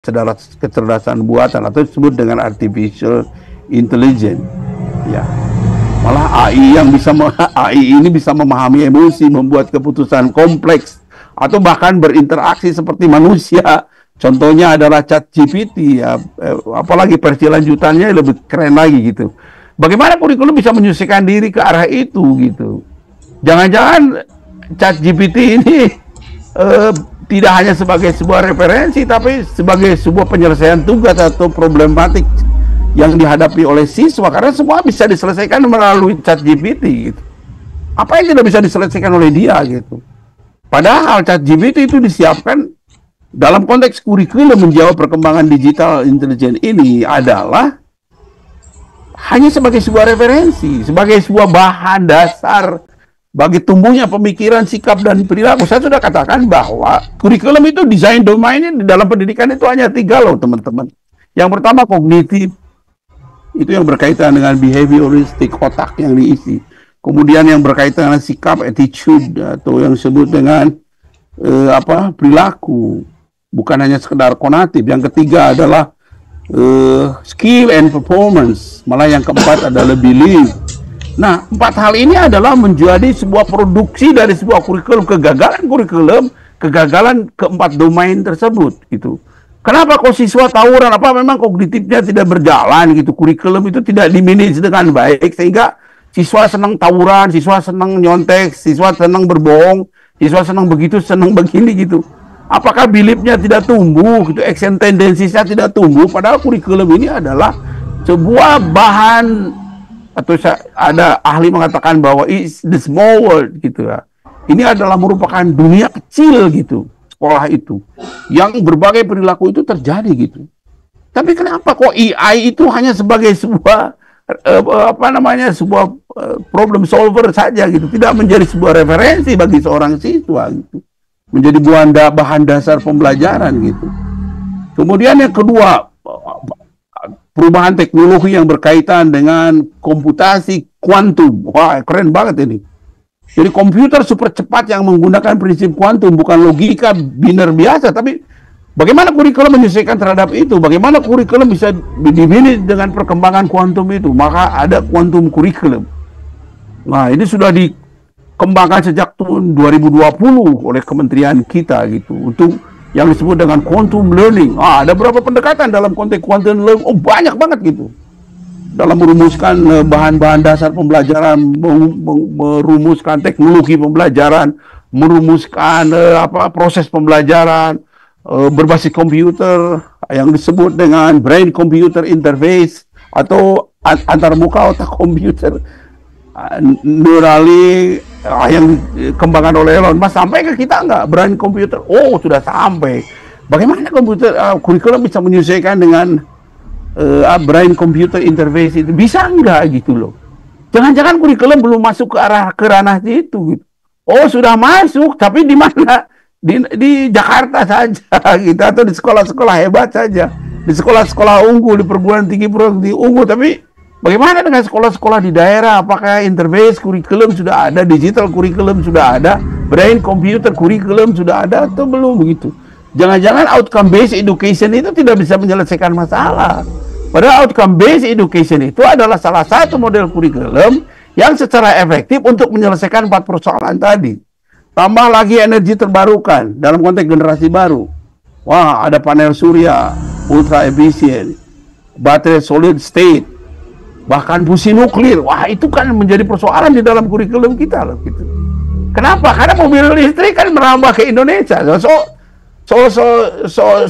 kecerdasan buatan atau disebut dengan artificial intelligence. Ya, malah AI ini bisa memahami emosi, membuat keputusan kompleks atau bahkan berinteraksi seperti manusia. Contohnya adalah ChatGPT, ya, apalagi versi lanjutannya lebih keren lagi gitu. Bagaimana kurikulum bisa menyesuaikan diri ke arah itu gitu? Jangan-jangan ChatGPT ini tidak hanya sebagai sebuah referensi, tapi sebagai sebuah penyelesaian tugas atau problematik yang dihadapi oleh siswa, karena semua bisa diselesaikan melalui ChatGPT gitu. Apa yang tidak bisa diselesaikan oleh dia gitu? Padahal ChatGPT itu disiapkan dalam konteks kurikulum menjawab perkembangan digital intelijen ini adalah hanya sebagai sebuah referensi, sebagai sebuah bahan dasar bagi tumbuhnya pemikiran, sikap, dan perilaku. Saya sudah katakan bahwa kurikulum itu desain domainnya di dalam pendidikan itu hanya 3 loh teman-teman. Yang pertama kognitif, itu yang berkaitan dengan behavioristik, otak yang diisi. Kemudian yang berkaitan dengan sikap, attitude, atau yang disebut dengan perilaku. Bukan hanya sekedar konatif. Yang ketiga adalah skill and performance. Malah yang keempat adalah belief. Nah, 4 hal ini adalah menjadi sebuah produksi dari sebuah kurikulum, kegagalan keempat domain tersebut gitu. Kenapa kok siswa tawuran? Apa memang kognitifnya tidak berjalan gitu? Kurikulum itu tidak dimanage dengan baik sehingga siswa senang tawuran, siswa senang nyontek, siswa senang berbohong, siswa senang begitu, senang begini gitu. Apakah beliefnya tidak tumbuh gitu? Action tendensiesnya tidak tumbuh, padahal kurikulum ini adalah sebuah bahan, atau ada ahli mengatakan bahwa it's the small world gitu ya. Ini adalah merupakan dunia kecil gitu, sekolah itu, yang berbagai perilaku itu terjadi gitu. Tapi kenapa kok AI itu hanya sebagai sebuah sebuah problem solver saja gitu, tidak menjadi sebuah referensi bagi seorang siswa gitu, menjadi bahan dasar pembelajaran gitu. Kemudian yang kedua, perubahan teknologi yang berkaitan dengan komputasi kuantum. Wah, keren banget ini. Jadi komputer super cepat yang menggunakan prinsip kuantum, bukan logika biner biasa, tapi bagaimana kurikulum menyesuaikan terhadap itu? Bagaimana kurikulum bisa dimanage dengan perkembangan kuantum itu? Maka ada kuantum kurikulum. Nah, ini sudah dikembangkan sejak tahun 2020 oleh kementerian kita gitu, untuk yang disebut dengan quantum learning. Ada berapa pendekatan dalam konteks quantum learning? Banyak banget gitu. Dalam merumuskan bahan-bahan dasar pembelajaran, merumuskan teknologi pembelajaran, merumuskan proses pembelajaran berbasis komputer yang disebut dengan brain computer interface atau antarmuka otak komputer neurali yang dikembangkan oleh Elon Musk. Sampai ke kita enggak brain computer? Sudah sampai. Bagaimana kurikulum bisa menyesuaikan dengan brain computer interface itu? Bisa enggak gitu loh? Jangan-jangan kurikulum belum masuk ke ranah itu gitu. Sudah masuk, tapi di mana? Di Jakarta saja gitu, atau di sekolah-sekolah hebat saja, di sekolah-sekolah unggul, di perguruan tinggi unggul. Tapi bagaimana dengan sekolah-sekolah di daerah? Apakah interface kurikulum sudah ada, digital kurikulum sudah ada, brain computer kurikulum sudah ada atau belum begitu? Jangan-jangan outcome based education itu tidak bisa menyelesaikan masalah. Padahal outcome based education itu adalah salah satu model kurikulum yang secara efektif untuk menyelesaikan 4 persoalan tadi. Tambah lagi energi terbarukan dalam konteks generasi baru. Wah, ada panel surya ultra efisien, baterai solid state, bahkan fusi nuklir. Wah, itu kan menjadi persoalan di dalam kurikulum kita loh gitu. Kenapa? Karena mobil listrik kan merambah ke Indonesia.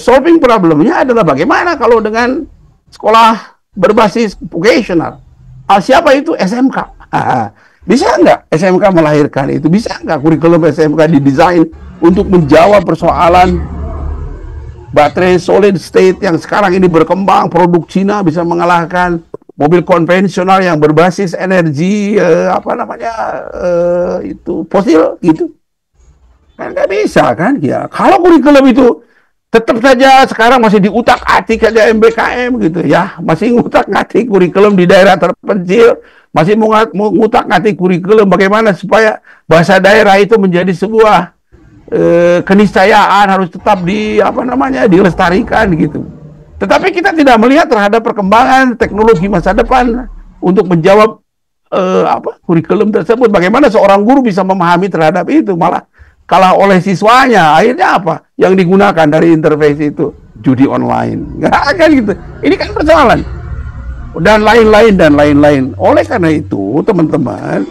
Solving problemnya adalah bagaimana kalau dengan sekolah berbasis vocational. Siapa itu? SMK. Bisa nggak SMK melahirkan itu? Bisa nggak kurikulum SMK didesain untuk menjawab persoalan baterai solid state yang sekarang ini berkembang? Produk Cina bisa mengalahkan mobil konvensional yang berbasis energi itu fosil gitu. Kan nggak bisa kan ya. Kalau kurikulum itu tetap saja sekarang masih diutak-atik aja MBKM gitu ya, masih ngutak-ngatik kurikulum di daerah terpencil, masih mengutak-ngatik kurikulum bagaimana supaya bahasa daerah itu menjadi sebuah keniscayaan harus tetap dilestarikan gitu. Tetapi kita tidak melihat terhadap perkembangan teknologi masa depan untuk menjawab kurikulum tersebut. Bagaimana seorang guru bisa memahami terhadap itu, malah kalah oleh siswanya. Akhirnya apa yang digunakan dari intervensi itu? Judi online. Nggak kan gitu. Ini kan persoalan. Dan lain-lain. Oleh karena itu, teman-teman,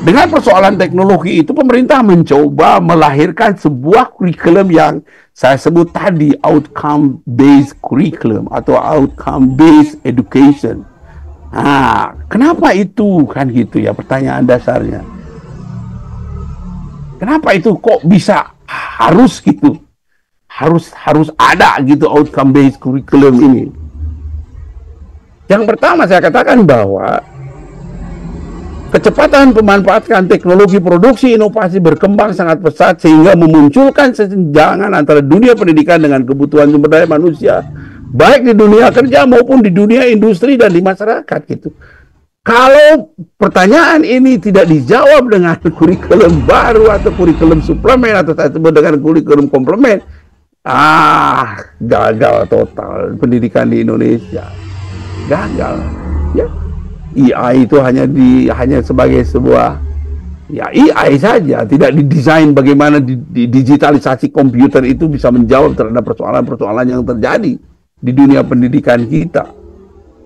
dengan persoalan teknologi itu, pemerintah mencoba melahirkan sebuah kurikulum yang saya sebut tadi outcome-based curriculum atau outcome-based education. Nah, kenapa itu? Kan gitu ya pertanyaan dasarnya. Kenapa itu kok bisa harus gitu? Harus ada gitu outcome-based curriculum ini. Yang pertama saya katakan bahwa kecepatan pemanfaatan teknologi produksi inovasi berkembang sangat pesat sehingga memunculkan kesenjangan antara dunia pendidikan dengan kebutuhan sumber daya manusia, baik di dunia kerja maupun di dunia industri dan di masyarakat gitu. Kalau pertanyaan ini tidak dijawab dengan kurikulum baru atau kurikulum suplemen atau saya sebut dengan kurikulum komplement, gagal total pendidikan di Indonesia. Gagal. Ya. AI itu hanya sebagai sebuah AI saja, tidak didesain bagaimana di digitalisasi komputer itu bisa menjawab terhadap persoalan-persoalan yang terjadi di dunia pendidikan kita.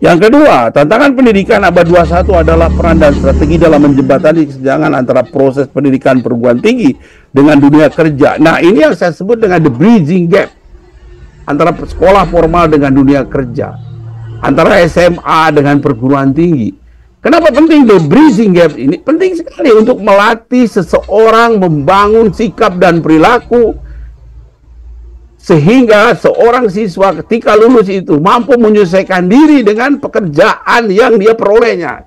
Yang kedua, tantangan pendidikan abad 21 adalah peran dan strategi dalam menjembatani kesenjangan antara proses pendidikan perguruan tinggi dengan dunia kerja. Nah, ini yang saya sebut dengan the bridging gap antara sekolah formal dengan dunia kerja, antara SMA dengan perguruan tinggi. Kenapa penting the bridging gap ini? Penting sekali untuk melatih seseorang membangun sikap dan perilaku sehingga seorang siswa ketika lulus itu mampu menyelesaikan diri dengan pekerjaan yang dia perolehnya.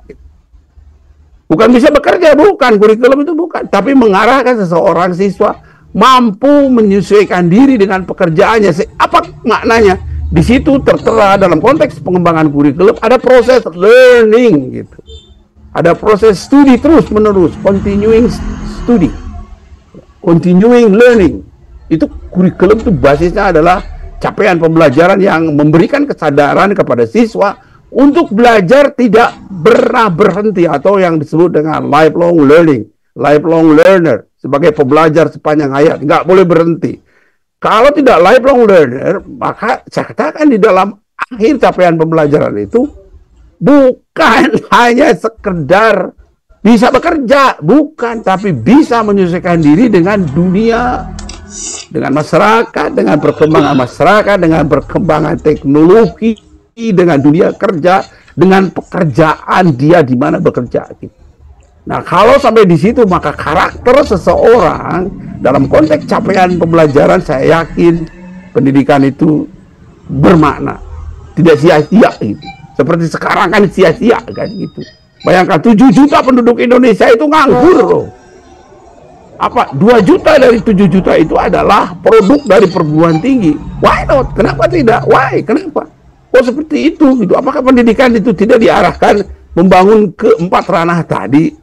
Bukan bisa bekerja, bukan. Kurikulum itu bukan. Tapi mengarahkan seseorang siswa mampu menyesuaikan diri dengan pekerjaannya. Apa maknanya? Di situ tertera dalam konteks pengembangan kurikulum ada proses learning gitu. Ada proses studi terus menerus, continuing study, continuing learning. Itu kurikulum itu basisnya adalah capaian pembelajaran yang memberikan kesadaran kepada siswa untuk belajar tidak pernah berhenti atau yang disebut dengan lifelong learning, lifelong learner sebagai pembelajar sepanjang hayat, nggak boleh berhenti. Kalau tidak lifelong learner, maka saya katakan di dalam akhir capaian pembelajaran itu bukan hanya sekedar bisa bekerja, bukan, tapi bisa menyesuaikan diri dengan dunia, dengan masyarakat, dengan perkembangan masyarakat, dengan perkembangan teknologi, dengan dunia kerja, dengan pekerjaan dia di mana bekerja. Nah, kalau sampai di situ maka karakter seseorang dalam konteks capaian pembelajaran saya yakin pendidikan itu bermakna, tidak sia-sia gitu. Seperti sekarang kan sia-sia kan gitu. Bayangkan 7 juta penduduk Indonesia itu nganggur loh. 2 juta dari 7 juta itu adalah produk dari perguruan tinggi. Why not? Kenapa tidak? Why? Kenapa? Oh seperti itu gitu. Apakah pendidikan itu tidak diarahkan membangun keempat ranah tadi?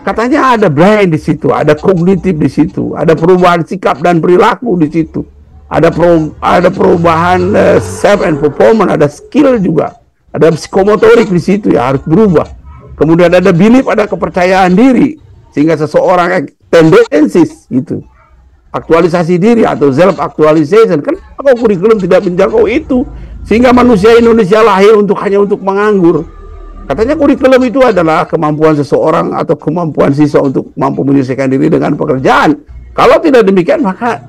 Katanya ada brain di situ, ada kognitif di situ, ada perubahan sikap dan perilaku di situ, ada perubahan self and performance, ada skill juga, ada psikomotorik di situ ya harus berubah. Kemudian ada belief, ada kepercayaan diri, sehingga seseorang tendensis gitu, aktualisasi diri atau self actualization. Kenapa kurikulum tidak menjangkau itu sehingga manusia Indonesia lahir hanya untuk menganggur? Katanya kurikulum itu adalah kemampuan seseorang atau kemampuan siswa untuk mampu menyelesaikan diri dengan pekerjaan. Kalau tidak demikian maka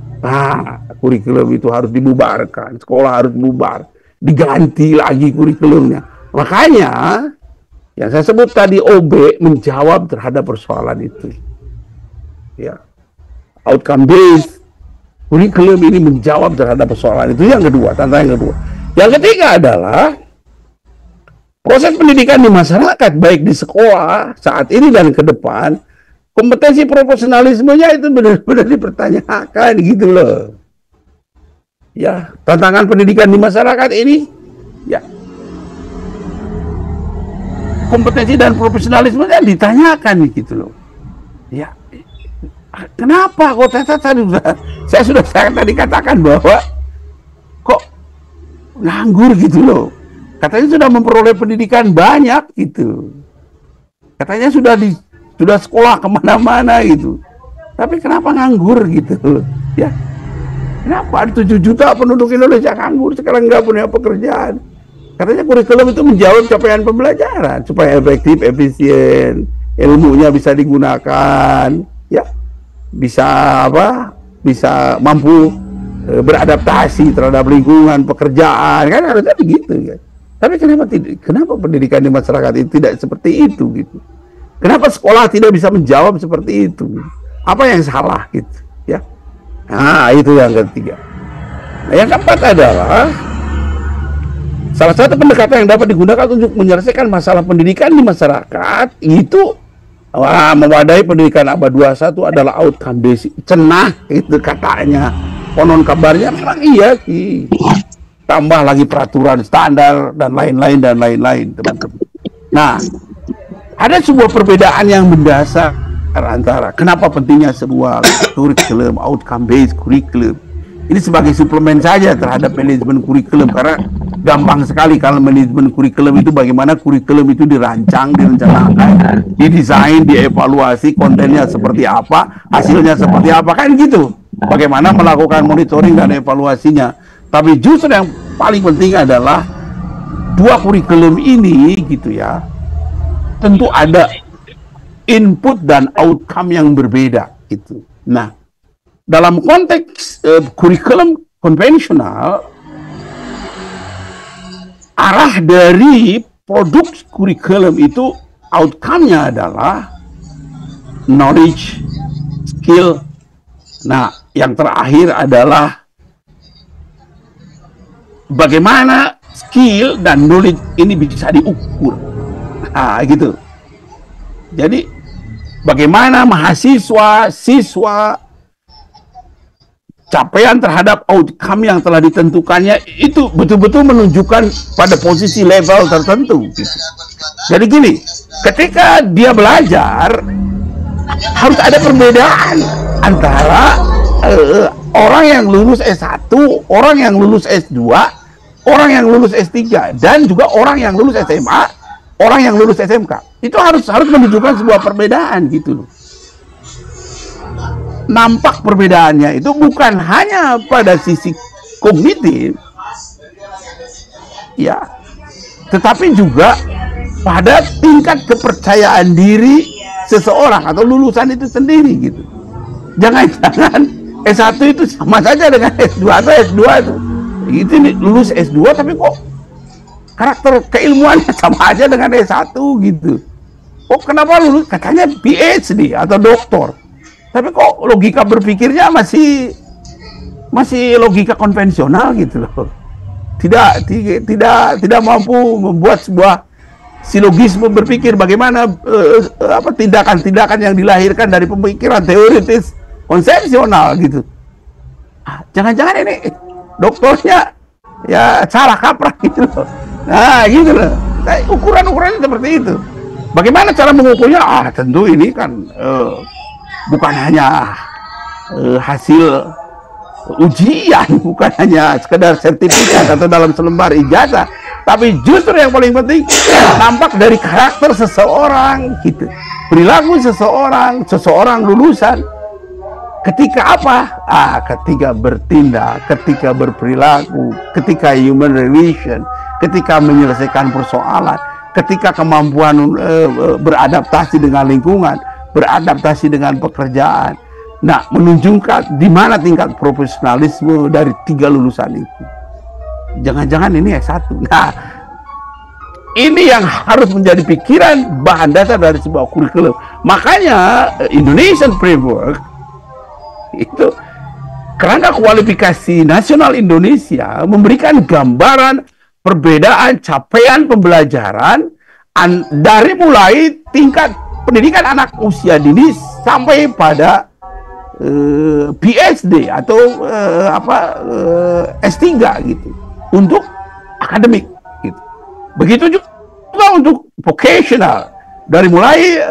kurikulum itu harus dibubarkan, sekolah harus bubar, diganti lagi kurikulumnya. Makanya yang saya sebut tadi OB menjawab terhadap persoalan itu. Ya, outcome based kurikulum ini menjawab terhadap persoalan itu. Yang kedua, tantangan yang kedua. Yang ketiga adalah proses pendidikan di masyarakat, baik di sekolah saat ini dan ke depan, kompetensi profesionalismenya itu benar-benar dipertanyakan gitu loh. Ya, tantangan pendidikan di masyarakat ini, ya, kompetensi dan profesionalismenya ditanyakan gitu loh. Ya, Kenapa kok saya sudah tadi katakan bahwa kok nganggur gitu loh. Katanya sudah memperoleh pendidikan banyak gitu. Katanya sudah sekolah kemana-mana gitu. Tapi kenapa nganggur gitu? Ya, kenapa 7 juta penduduk Indonesia nganggur sekarang nggak punya pekerjaan? Katanya kurikulum itu menjawab capaian pembelajaran supaya efektif, efisien, ilmunya bisa digunakan, ya, bisa mampu beradaptasi terhadap lingkungan pekerjaan, kan harusnya begitu ya. Tapi kenapa pendidikan di masyarakat itu tidak seperti itu gitu? Kenapa sekolah tidak bisa menjawab seperti itu? Apa yang salah gitu ya? Nah, itu yang ketiga. Nah, yang keempat adalah salah satu pendekatan yang dapat digunakan untuk menyelesaikan masalah pendidikan di masyarakat itu mewadai pendidikan abad 21 adalah outcome based. Cenah itu katanya. Konon kabarnya memang iya sih. Tambah lagi peraturan standar dan lain-lain teman-teman. Nah, ada sebuah perbedaan yang mendasar antara kenapa pentingnya sebuah kurikulum outcome based kurikulum. Ini sebagai suplemen saja terhadap manajemen kurikulum, karena gampang sekali kalau manajemen kurikulum itu bagaimana kurikulum itu dirancang, direncanakan, didesain, dievaluasi, kontennya seperti apa, hasilnya seperti apa, kan gitu. Bagaimana melakukan monitoring dan evaluasinya. Tapi justru yang paling penting adalah dua kurikulum ini gitu ya, tentu ada input dan outcome yang berbeda gitu. Nah, dalam konteks kurikulum konvensional, arah dari produk kurikulum itu outcome-nya adalah knowledge, skill. Nah, yang terakhir adalah bagaimana skill dan knowledge ini bisa diukur. Nah, gitu. Jadi, bagaimana siswa capaian terhadap outcome yang telah ditentukannya itu betul-betul menunjukkan pada posisi level tertentu. Gitu. Jadi gini, ketika dia belajar, harus ada perbedaan antara orang yang lulus S1, orang yang lulus S2, orang yang lulus S3, dan juga orang yang lulus SMA, orang yang lulus SMK. Itu harus menunjukkan sebuah perbedaan gitu loh. Nampak perbedaannya itu bukan hanya pada sisi kognitif, ya, tetapi juga pada tingkat kepercayaan diri seseorang atau lulusan itu sendiri gitu. Jangan-jangan S1 itu sama saja dengan S2 atau S2 itu. Itu lulus S2 tapi kok karakter keilmuannya sama aja dengan S1 gitu. Kok kenapa lulus? Katanya PhD atau doktor. Tapi kok logika berpikirnya masih logika konvensional gitu loh. Tidak mampu membuat sebuah silogisme berpikir bagaimana tindakan-tindakan yang dilahirkan dari pemikiran teoritis konsepsional gitu. Jangan-jangan ini doktornya ya salah kaprah gitu loh. Nah gitu loh. Ukuran-ukurannya seperti itu. Bagaimana cara mengukurnya? Tentu ini kan bukan hanya hasil ujian, bukan hanya sekedar sertifikat atau dalam selembar ijazah, tapi justru yang paling penting nampak dari karakter seseorang gitu, perilaku seseorang lulusan ketika apa? Ketika bertindak, ketika berperilaku, ketika human relation, ketika menyelesaikan persoalan, ketika kemampuan beradaptasi dengan lingkungan, beradaptasi dengan pekerjaan. Nah, menunjukkan di mana tingkat profesionalisme dari 3 lulusan itu. Jangan-jangan ini S1. Nah, ini yang harus menjadi pikiran bahan dasar dari sebuah kurikulum. Makanya Indonesian Framework itu kerangka kualifikasi nasional Indonesia memberikan gambaran perbedaan capaian pembelajaran dari mulai tingkat pendidikan anak usia dini sampai pada PhD atau S3 gitu untuk akademik gitu. Begitu juga untuk vocational, Dari mulai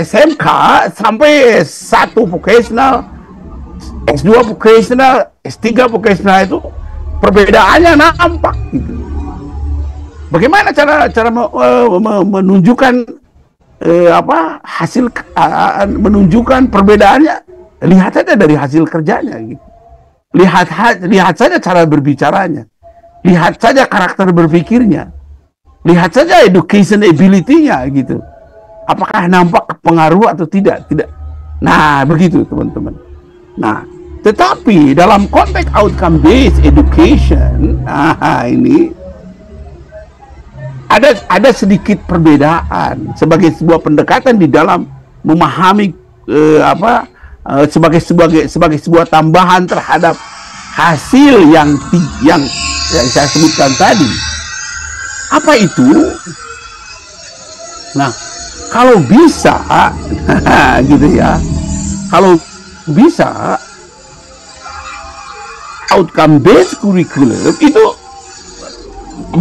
SMK sampai S1 vocational, S2 vocational, S3 vocational itu perbedaannya nampak gitu. Bagaimana cara menunjukkan menunjukkan perbedaannya? Lihat saja dari hasil kerjanya gitu. Lihat saja cara berbicaranya. Lihat saja karakter berpikirnya. Lihat saja education ability-nya gitu. Apakah nampak pengaruh atau tidak? Tidak. Nah, begitu teman-teman. Nah, tetapi dalam konteks outcome based education, ini ada sedikit perbedaan sebagai sebuah pendekatan di dalam memahami sebagai sebuah tambahan terhadap hasil yang saya sebutkan tadi. Apa itu? Nah, kalau bisa gitu ya. Kalau bisa outcome based curriculum itu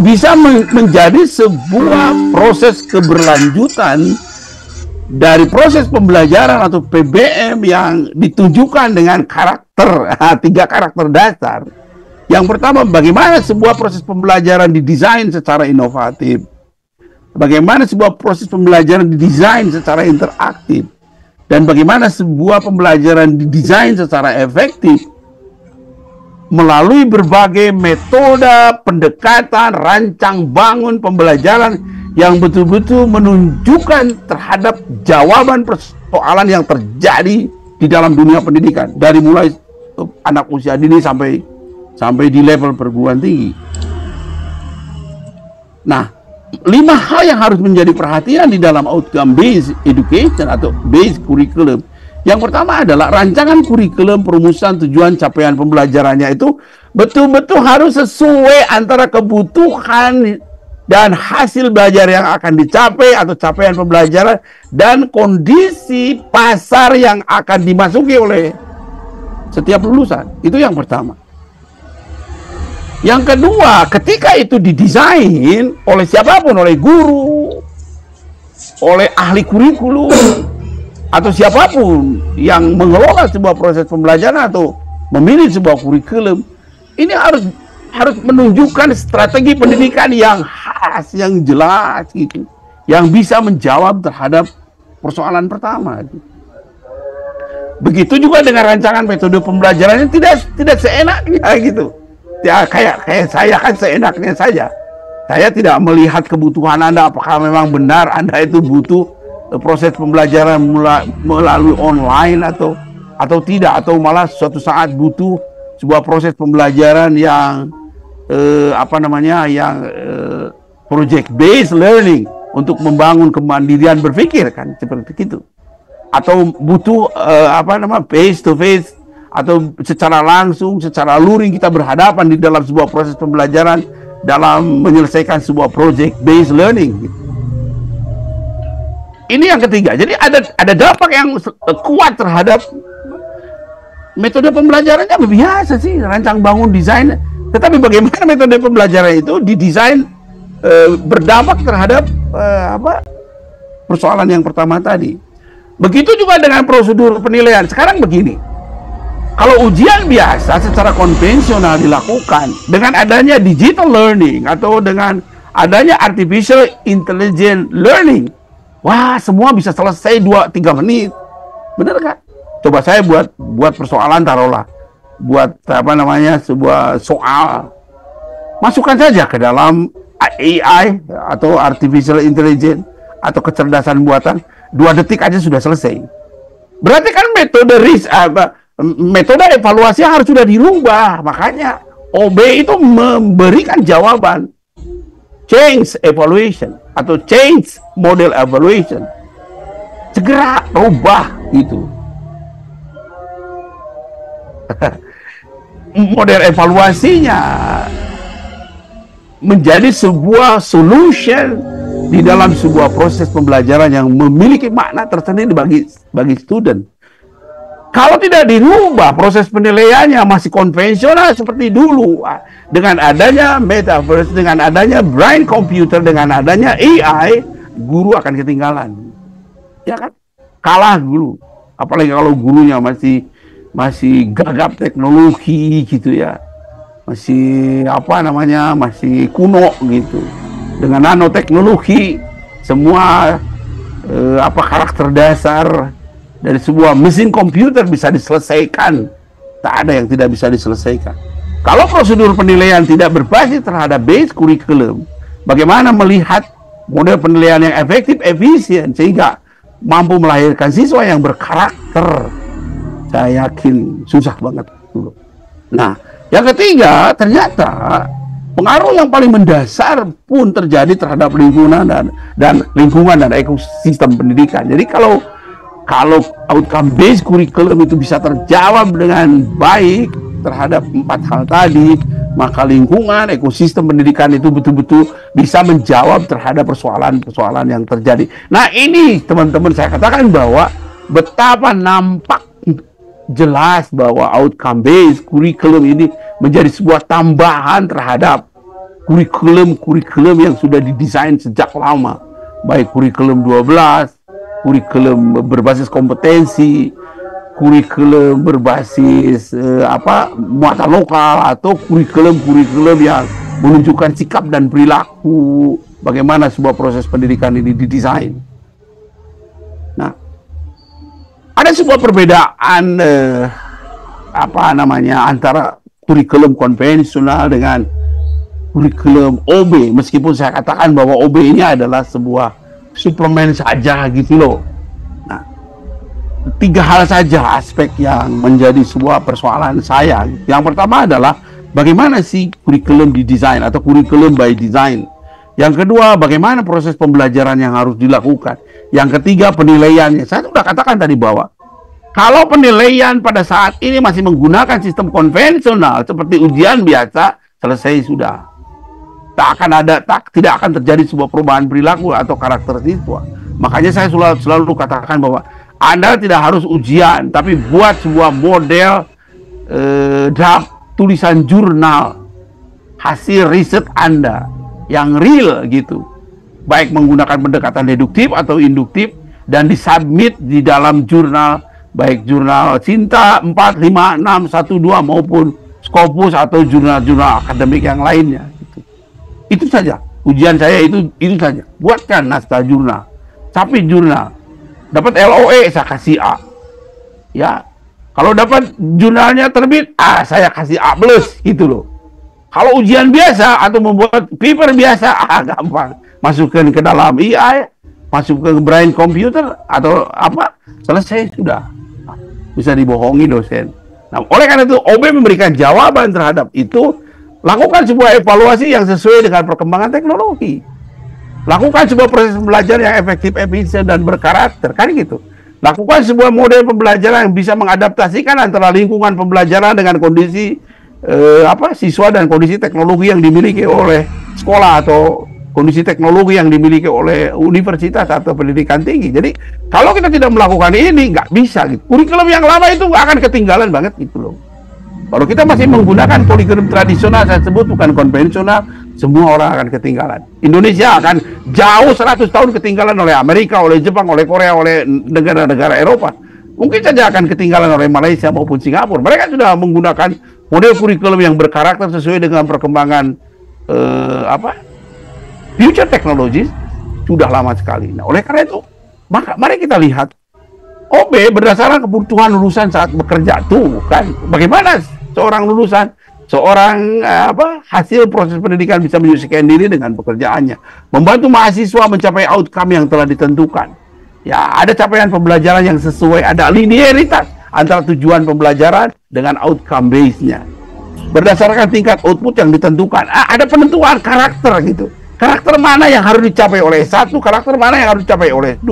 bisa menjadi sebuah proses keberlanjutan dari proses pembelajaran atau PBM yang ditujukan dengan karakter, 3 karakter dasar. Yang pertama, bagaimana sebuah proses pembelajaran didesain secara inovatif. Bagaimana sebuah proses pembelajaran didesain secara interaktif. Dan bagaimana sebuah pembelajaran didesain secara efektif melalui berbagai metode pendekatan, rancang bangun pembelajaran yang betul-betul menunjukkan terhadap jawaban persoalan yang terjadi di dalam dunia pendidikan, dari mulai anak usia dini sampai di level perguruan tinggi. Nah, 5 hal yang harus menjadi perhatian di dalam outcome based education atau based curriculum. Yang pertama adalah rancangan kurikulum, perumusan tujuan capaian pembelajarannya itu betul-betul harus sesuai antara kebutuhan dan hasil belajar yang akan dicapai atau capaian pembelajaran dan kondisi pasar yang akan dimasuki oleh setiap lulusan. Itu yang pertama. Yang kedua, ketika itu didesain oleh siapapun, oleh guru, oleh ahli kurikulum, atau siapapun yang mengelola sebuah proses pembelajaran atau memilih sebuah kurikulum, ini harus menunjukkan strategi pendidikan yang khas, yang jelas gitu, yang bisa menjawab terhadap persoalan pertama. Begitu juga dengan rancangan metode pembelajarannya, tidak seenaknya gitu. Ya, kayak saya kan seenaknya saja. Saya tidak melihat kebutuhan Anda, apakah memang benar Anda itu butuh proses pembelajaran melalui online atau tidak, atau malah suatu saat butuh sebuah proses pembelajaran yang project based learning untuk membangun kemandirian berpikir, kan seperti itu, atau butuh face to face atau secara langsung, secara luring kita berhadapan di dalam sebuah proses pembelajaran dalam menyelesaikan sebuah project based learning gitu. Ini yang ketiga. Jadi ada dampak yang kuat terhadap metode pembelajarannya. Biasa sih, rancang bangun desain. Tetapi bagaimana metode pembelajaran itu didesain berdampak terhadap persoalan yang pertama tadi. Begitu juga dengan prosedur penilaian. Sekarang begini, kalau ujian biasa secara konvensional dilakukan dengan adanya digital learning atau dengan adanya artificial intelligence learning, wah, semua bisa selesai 2-3 menit. Benar kan? Coba saya buat persoalan, taruhlah. Buat sebuah soal. Masukkan saja ke dalam AI atau artificial intelligence atau kecerdasan buatan, 2 detik aja sudah selesai. Berarti kan metode evaluasi harus sudah dirubah. Makanya OB itu memberikan jawaban change evaluation atau change model evaluation. Segera rubah itu. Model evaluasinya menjadi sebuah solution di dalam sebuah proses pembelajaran yang memiliki makna tersendiri bagi student. Kalau tidak dirubah, proses penilaiannya masih konvensional seperti dulu. Dengan adanya metaverse, dengan adanya brain computer, dengan adanya AI, guru akan ketinggalan. Ya kan? Kalah guru. Apalagi kalau gurunya masih gagap teknologi gitu ya. Masih masih kuno gitu. Dengan nanoteknologi semua karakter dasar dari sebuah mesin komputer bisa diselesaikan. Tak ada yang tidak bisa diselesaikan. Kalau prosedur penilaian tidak berbasis terhadap base curriculum, bagaimana melihat model penilaian yang efektif, efisien, sehingga mampu melahirkan siswa yang berkarakter? Saya yakin susah banget dulu. Nah, yang ketiga, ternyata pengaruh yang paling mendasar pun terjadi terhadap lingkungan dan ekosistem pendidikan. Jadi kalau outcome based curriculum itu bisa terjawab dengan baik terhadap 4 hal tadi, maka lingkungan, ekosistem pendidikan itu betul-betul bisa menjawab terhadap persoalan-persoalan yang terjadi. Nah, ini teman-teman saya katakan bahwa betapa nampak jelas bahwa outcome based curriculum ini menjadi sebuah tambahan terhadap kurikulum yang sudah didesain sejak lama, baik kurikulum 12, kurikulum berbasis kompetensi, kurikulum berbasis muatan lokal, atau kurikulum yang menunjukkan sikap dan perilaku bagaimana sebuah proses pendidikan ini didesain. Nah, ada sebuah perbedaan antara kurikulum konvensional dengan kurikulum OB, meskipun saya katakan bahwa OB ini adalah sebuah suplemen saja gitu loh. Nah, 3 hal saja aspek yang menjadi sebuah persoalan saya. Yang pertama adalah bagaimana sih kurikulum didesain atau kurikulum by design. Yang kedua, bagaimana proses pembelajaran yang harus dilakukan. Yang ketiga, penilaiannya. Saya sudah katakan tadi bahwa kalau penilaian pada saat ini masih menggunakan sistem konvensional seperti ujian biasa, selesai sudah. Tidak akan terjadi sebuah perubahan perilaku atau karakter siswa. Makanya saya selalu katakan bahwa Anda tidak harus ujian, tapi buat sebuah model draft tulisan jurnal hasil riset Anda yang real gitu, baik menggunakan pendekatan deduktif atau induktif, dan disubmit di dalam jurnal, baik jurnal Cinta 4, 5, 6, 1, 2 maupun Scopus atau jurnal-jurnal akademik yang lainnya. Itu saja ujian saya, itu saja. Buatkan naskah jurnal, tapi jurnal dapat LOE saya kasih A. Ya, kalau dapat jurnalnya terbit, saya kasih A plus gitu loh. Kalau ujian biasa atau membuat paper biasa, gampang. Masukkan ke dalam AI, masuk ke brain computer atau selesai sudah. Bisa dibohongi dosen. Nah, oleh karena itu OB memberikan jawaban terhadap itu. Lakukan sebuah evaluasi yang sesuai dengan perkembangan teknologi. Lakukan sebuah proses pembelajaran yang efektif, efisien, dan berkarakter. Kan gitu. Lakukan sebuah model pembelajaran yang bisa mengadaptasikan antara lingkungan pembelajaran dengan kondisi siswa dan kondisi teknologi yang dimiliki oleh sekolah atau kondisi teknologi yang dimiliki oleh universitas atau pendidikan tinggi. Jadi kalau kita tidak melakukan ini, nggak bisa gitu. Kurikulum yang lama itu akan ketinggalan banget gitu loh. Kalau kita masih menggunakan kurikulum tradisional, saya sebut bukan konvensional, semua orang akan ketinggalan. Indonesia akan jauh 100 tahun ketinggalan oleh Amerika, oleh Jepang, oleh Korea, oleh negara-negara Eropa. Mungkin saja akan ketinggalan oleh Malaysia maupun Singapura. Mereka sudah menggunakan model kurikulum yang berkarakter sesuai dengan perkembangan future technologies sudah lama sekali. Nah, oleh karena itu, mari kita lihat OB berdasarkan kebutuhan lulusan saat bekerja tuh kan. Bagaimana seorang lulusan, hasil proses pendidikan bisa menyesuaikan diri dengan pekerjaannya, membantu mahasiswa mencapai outcome yang telah ditentukan. Ya, ada capaian pembelajaran yang sesuai, ada linearitas antara tujuan pembelajaran dengan outcome base-nya. Berdasarkan tingkat output yang ditentukan, ada penentuan karakter gitu. Karakter mana yang harus dicapai oleh S1, karakter mana yang harus dicapai oleh S2,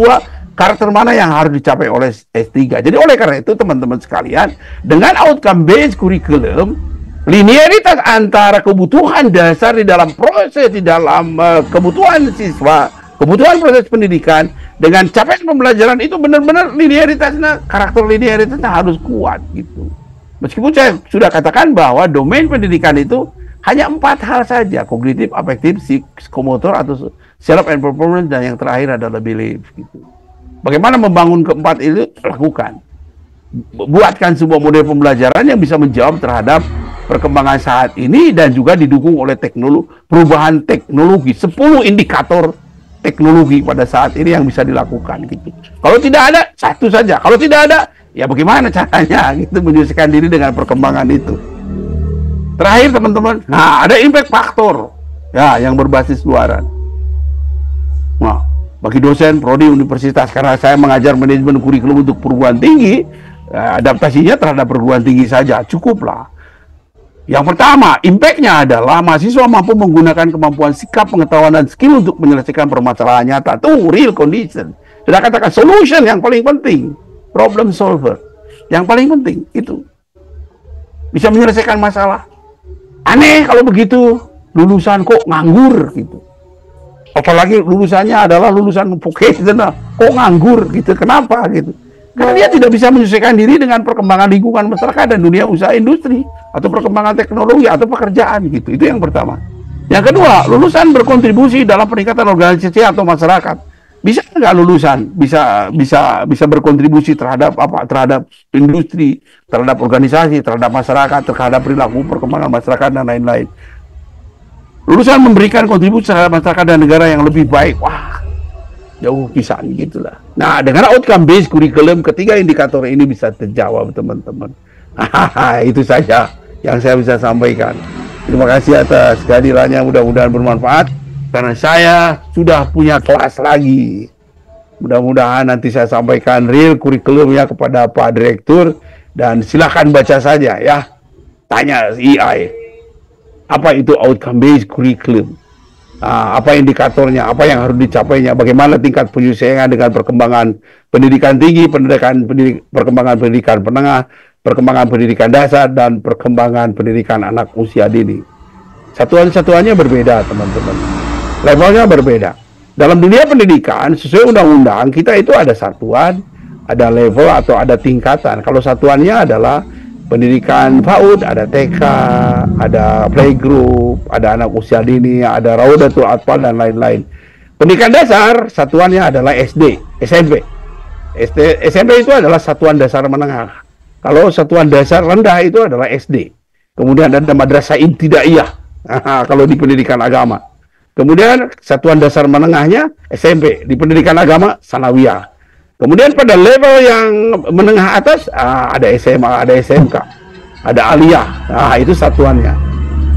karakter mana yang harus dicapai oleh S3. Jadi oleh karena itu teman-teman sekalian, dengan outcome based curriculum, linearitas antara kebutuhan dasar di dalam proses, di dalam kebutuhan siswa, kebutuhan proses pendidikan, dengan capaian pembelajaran itu benar-benar linearitasnya, karakter linearitasnya harus kuat gitu. Meskipun saya sudah katakan bahwa domain pendidikan itu Hanya 4 hal saja, kognitif, afektif, psikomotor, atau self and performance, dan yang terakhir adalah belief. Gitu. Bagaimana membangun keempat itu? Lakukan. Buatkan sebuah model pembelajaran yang bisa menjawab terhadap perkembangan saat ini dan juga didukung oleh perubahan teknologi. 10 indikator teknologi pada saat ini yang bisa dilakukan gitu. Kalau tidak ada, satu saja. Kalau tidak ada, ya bagaimana caranya gitu menyesuaikan diri dengan perkembangan itu. Terakhir teman-teman, nah ada impact factor ya yang berbasis luaran. Nah, bagi dosen prodi universitas, karena saya mengajar manajemen kurikulum untuk perguruan tinggi, adaptasinya terhadap perguruan tinggi saja cukuplah. Yang pertama, impact-nya adalah mahasiswa mampu menggunakan kemampuan sikap, pengetahuan, dan skill untuk menyelesaikan permasalahan nyata. Itu real condition. Sudah katakan solution yang paling penting. Problem solver. Yang paling penting itu. Bisa menyelesaikan masalah. Aneh kalau begitu. Lulusan kok nganggur gitu. Apalagi lulusannya adalah lulusan vocational. Kok nganggur gitu. Kenapa gitu. Karena dia tidak bisa menyesuaikan diri dengan perkembangan lingkungan masyarakat dan dunia usaha industri atau perkembangan teknologi atau pekerjaan gitu. Itu yang pertama. Yang kedua, lulusan berkontribusi dalam peningkatan organisasi atau masyarakat. Bisa nggak lulusan bisa berkontribusi terhadap apa? Terhadap industri, terhadap organisasi, terhadap masyarakat, terhadap perilaku perkembangan masyarakat dan lain-lain. Lulusan memberikan kontribusi terhadap masyarakat dan negara yang lebih baik. Wah, jauh pisah gitulah. Nah, dengan outcome based curriculum, ketiga indikator ini bisa terjawab teman-teman. Itu saja yang saya bisa sampaikan. Terima kasih atas kehadirannya, mudah-mudahan bermanfaat. Karena saya sudah punya kelas lagi. Mudah-mudahan nanti saya sampaikan real kurikulumnya kepada Pak Direktur, dan silahkan baca saja ya. Tanya EI, apa itu outcome based curriculum? Apa indikatornya, apa yang harus dicapainya, bagaimana tingkat penyesuaian dengan perkembangan pendidikan tinggi, perkembangan pendidikan menengah, perkembangan pendidikan dasar, dan perkembangan pendidikan anak usia dini. Satuan-satuannya berbeda teman-teman, levelnya berbeda. Dalam dunia pendidikan, sesuai undang-undang, kita itu ada satuan, ada level atau ada tingkatan. Kalau satuannya adalah pendidikan PAUD, ada TK, ada playgroup, ada anak usia dini, ada Raudatul Atfal, dan lain-lain. Pendidikan dasar, satuannya adalah SD, SMP. SMP itu adalah satuan dasar menengah. Kalau satuan dasar rendah itu adalah SD. Kemudian ada madrasah ibtidaiyah, kalau di pendidikan agama. Kemudian satuan dasar menengahnya SMP, di pendidikan agama sanawiyah. Kemudian pada level yang menengah atas ada SMA, ada SMK, ada aliyah. Nah, itu satuannya.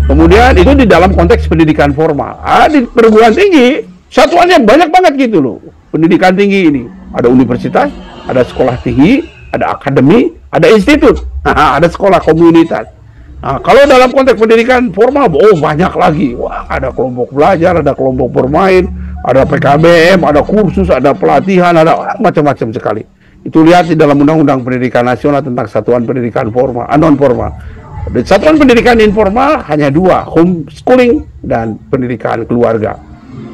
Kemudian itu di dalam konteks pendidikan formal. Di perguruan tinggi satuannya banyak banget gitu loh. Pendidikan tinggi ini ada universitas, ada sekolah tinggi, ada akademi, ada institut, ada sekolah komunitas. Nah, kalau dalam konteks pendidikan formal, banyak lagi. Wah, ada kelompok belajar, ada kelompok bermain, ada PKBM, ada kursus, ada pelatihan, ada macam-macam sekali. Itu lihat di dalam Undang-Undang Pendidikan Nasional tentang satuan pendidikan formal, non formal. Satuan pendidikan informal hanya 2, homeschooling dan pendidikan keluarga.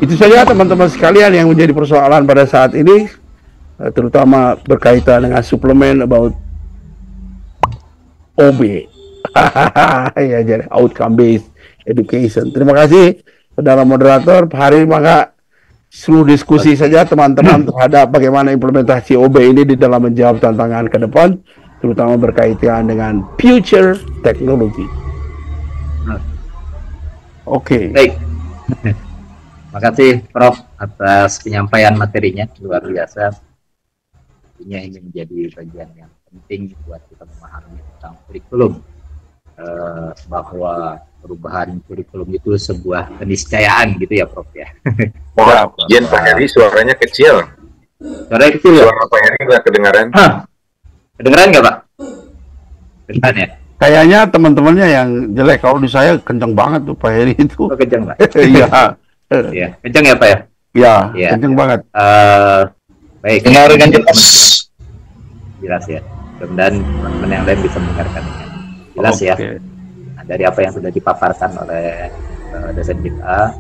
Itu saja teman-teman sekalian yang menjadi persoalan pada saat ini, terutama berkaitan dengan suplemen about OB. Ya, jadi outcome based education. Terima kasih saudara moderator Pak Hari. Maka seluruh diskusi saja teman-teman terhadap bagaimana implementasi OB ini di dalam menjawab tantangan ke depan, terutama berkaitan dengan future technology. Oke. Baik. Terima kasih Prof atas penyampaian materinya, luar biasa. Ini menjadi bagian yang penting buat kita memahami tentang kurikulum. Bahwa perubahan kurikulum itu sebuah keniscayaan gitu ya Prof ya. Mohon izin Pak Heri, suaranya kecil. Suaranya kecil ya? Suara Pak Heri nggak kedengaran. Kedengaran nggak Pak? Kedengaran ya? Kayaknya teman-temannya yang jelek. Kalau di saya kenceng banget tuh Pak Heri itu. Oh, kenceng Pak? Iya. Iya, kenceng ya Pak ya? Iya, kenceng banget. Baik. Dengar dengan jelas. Jelas ya. Mudah-mudahan teman-teman yang lain bisa mendengarkannya. Jelas ya. Nah, dari apa yang sudah dipaparkan oleh dosen kita,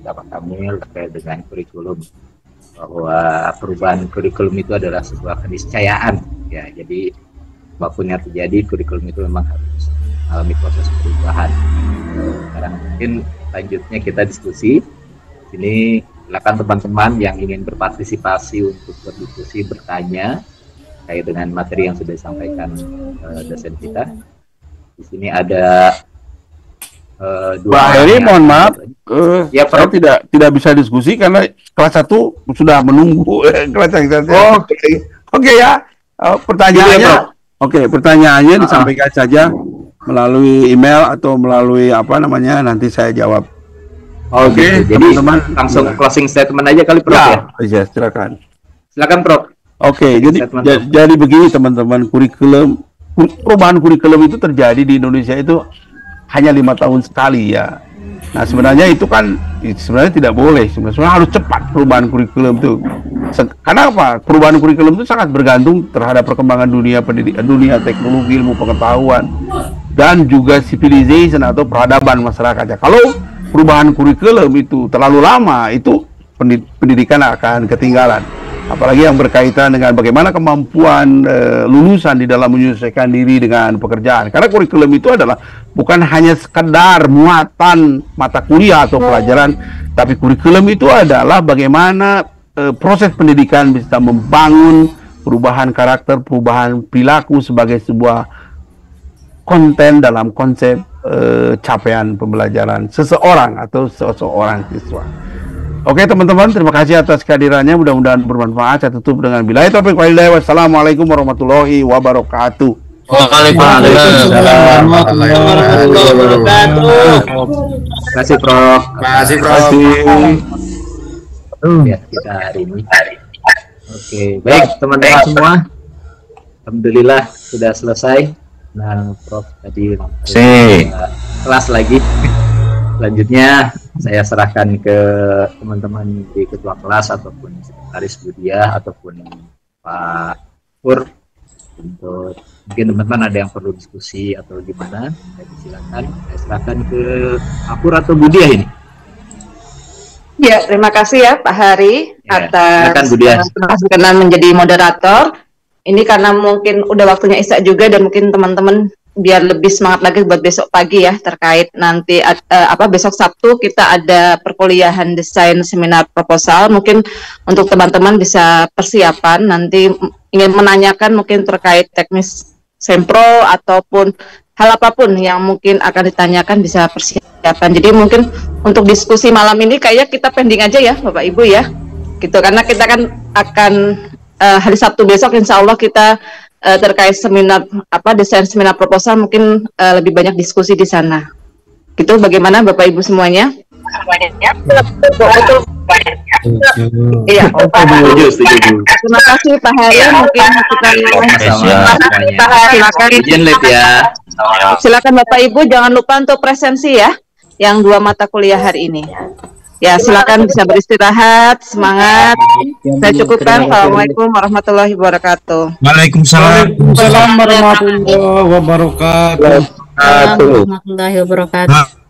Bapak Kamil terkait dengan kurikulum, bahwa perubahan kurikulum itu adalah sebuah keniscayaan ya. Jadi apapun yang terjadi, kurikulum itu memang harus mengalami proses perubahan. Sekarang mungkin selanjutnya kita diskusi. Sini silakan teman-teman yang ingin berpartisipasi untuk berdiskusi, bertanya terkait dengan materi yang sudah disampaikan dosen kita. Di sini ada dua. Pak Heri, mohon maaf, ya, saya tidak bisa diskusi karena kelas 1 sudah menunggu kelas 1. Oke ya, pertanyaannya. Oke, pertanyaannya disampaikan saja melalui email atau melalui apa namanya, nanti saya jawab. Oke, jadi teman-teman langsung closing statement aja kali, Prof, ya? Ya, silakan. Silakan, Prof. Oke, jadi begini teman-teman, perubahan kurikulum itu terjadi di Indonesia itu hanya 5 tahun sekali ya. Nah, sebenarnya itu kan sebenarnya tidak boleh, sebenarnya harus cepat perubahan kurikulum itu. Karena apa? Perubahan kurikulum itu sangat bergantung terhadap perkembangan dunia pendidikan, dunia teknologi, ilmu pengetahuan, dan juga civilization atau peradaban masyarakatnya. Kalau perubahan kurikulum itu terlalu lama, itu pendidikan akan ketinggalan. Apalagi yang berkaitan dengan bagaimana kemampuan lulusan di dalam menyesuaikan diri dengan pekerjaan. Karena kurikulum itu adalah bukan hanya sekedar muatan mata kuliah atau pelajaran, tapi kurikulum itu adalah bagaimana proses pendidikan bisa membangun perubahan karakter, perubahan perilaku sebagai sebuah konten dalam konsep capaian pembelajaran seseorang atau seseorang siswa. Oke teman-teman, terima kasih atas kehadirannya, mudah-mudahan bermanfaat. Saya tutup dengan billahi taufiq wal hidayah. Wassalamualaikum warahmatullahi wabarakatuh. Waalaikumsalam warahmatullahi wabarakatuh. Terima kasih, Prof. Terima kasih. Ya, kita hari ini. Oke, baik teman-teman semua. Alhamdulillah sudah selesai. Nah, Prof tadi kelas lagi. Selanjutnya saya serahkan ke teman-teman di ketua kelas ataupun sekretaris Budia ataupun Pak Pur untuk mungkin teman-teman ada yang perlu diskusi atau gimana, silakan saya serahkan ke Pak Pur atau Budia ini. Ya, terima kasih ya Pak Hari atas berkenan menjadi moderator. Ini karena mungkin udah waktunya Isya juga dan mungkin teman-teman biar lebih semangat lagi buat besok pagi ya, terkait nanti besok Sabtu kita ada perkuliahan desain seminar proposal. Mungkin untuk teman-teman bisa persiapan nanti ingin menanyakan mungkin terkait teknis sempro ataupun hal apapun yang mungkin akan ditanyakan bisa persiapan. Jadi mungkin untuk diskusi malam ini kayaknya kita pending aja ya Bapak Ibu ya, gitu, karena kita kan akan hari Sabtu besok insya Allah kita terkait seminar desain seminar proposal mungkin lebih banyak diskusi di sana. Gitu, bagaimana Bapak Ibu semuanya? Iya. Terima kasih Pak Hari. Mungkin kita silakan Bapak Ibu, jangan lupa untuk presensi ya, yang 2 mata kuliah hari ini. Ya, silakan bisa beristirahat, semangat. Saya cukupkan. Assalamualaikum warahmatullahi wabarakatuh. Waalaikumsalam warahmatullahi wabarakatuh. Warahmatullahi wabarakatuh.